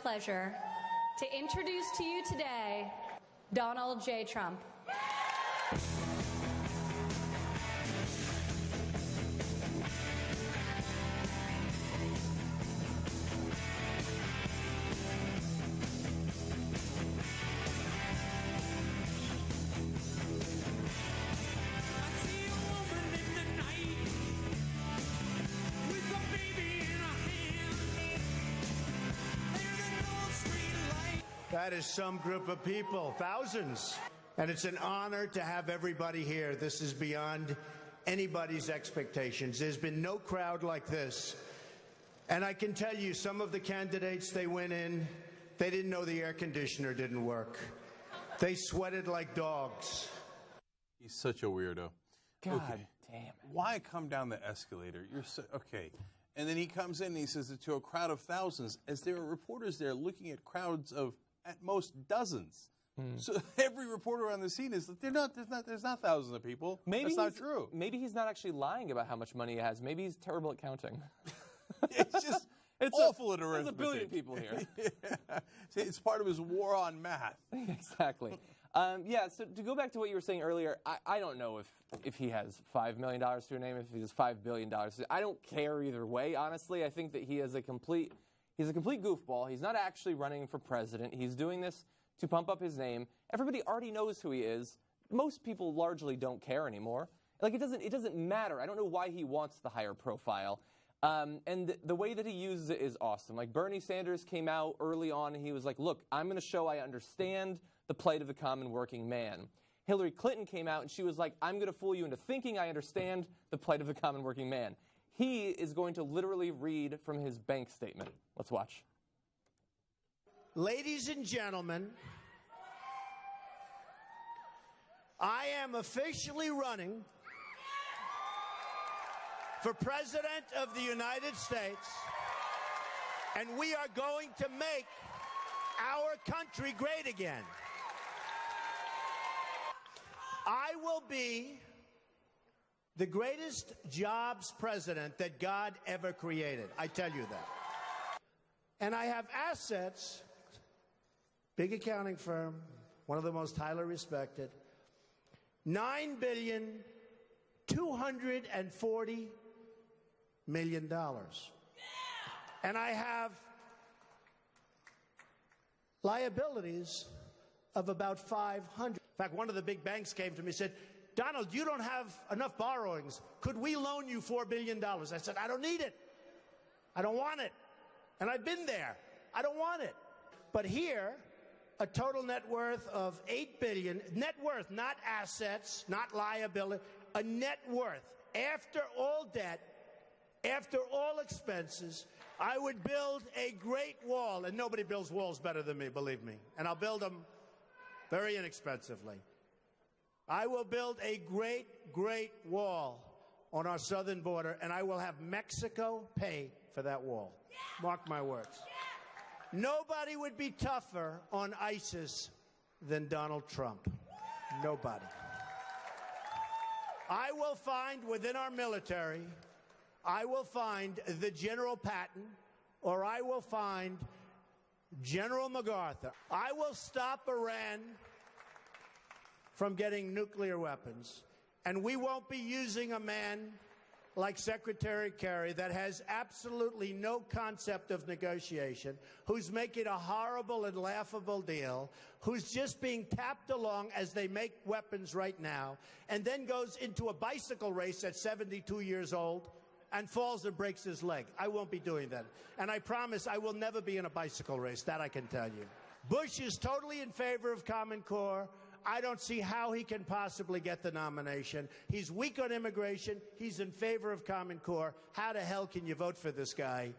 pleasure to introduce to you today Donald J. Trump. That is some group of people, thousands. And it's an honor to have everybody here. This is beyond anybody's expectations. There's been no crowd like this. And I can tell you, some of the candidates, they went in, they didn't know the air conditioner didn't work. They sweated like dogs. He's such a weirdo. God damn it. Why come down the escalator? You're so, okay. And then he comes in and he says it to a crowd of thousands, as there are reporters there looking at crowds of at most dozens. So every reporter on the scene is that there's not thousands of people. Maybe that's not true. Maybe he's not actually lying about how much money he has. Maybe he's terrible at counting. It's just awful at arithmetic. There's a billion people here. Yeah. It's part of his war on math. Exactly. Yeah, so to go back to what you were saying earlier, I don't know if he has $5 million to a name, if he has $5 billion. I don't care either way, honestly. I think that he is a complete goofball. He's not actually running for president. He's doing this to pump up his name. Everybody already knows who he is. Most people largely don't care anymore. Like, it doesn't matter. I don't know why he wants the higher profile. And the way that he uses it is awesome. Like, Bernie Sanders came out early on and he was like, look, I'm going to show I understand the plight of the common working man. Hillary Clinton came out and she was like, I'm going to fool you into thinking I understand the plight of the common working man. He is going to literally read from his bank statement. Let's watch. Ladies and gentlemen, I am officially running for President of the United States, and we are going to make our country great again. I will be the greatest jobs president that God ever created. I tell you that. And I have assets, big accounting firm, one of the most highly respected, $9,240 million. And I have liabilities of about 500. In fact, one of the big banks came to me and said, Donald, you don't have enough borrowings. Could we loan you $4 billion? I said, I don't need it. I don't want it. And I've been there. I don't want it. But here, a total net worth of $8 billion, net worth, not assets, not liability, a net worth. After all debt, after all expenses, I would build a great wall. And nobody builds walls better than me, believe me. And I'll build them very inexpensively. I will build a great, great wall on our southern border, and I will have Mexico pay for that wall. Mark my words. Nobody would be tougher on ISIS than Donald Trump. Nobody. I will find within our military, I will find the General Patton, or I will find General MacArthur. I will stop Iran from getting nuclear weapons. And we won't be using a man like Secretary Kerry that has absolutely no concept of negotiation, who's making a horrible and laughable deal, who's just being tapped along as they make weapons right now, and then goes into a bicycle race at 72 years old and falls and breaks his leg. I won't be doing that. And I promise I will never be in a bicycle race. That I can tell you. Bush is totally in favor of Common Core. I don't see how he can possibly get the nomination. He's weak on immigration. He's in favor of Common Core. How the hell can you vote for this guy?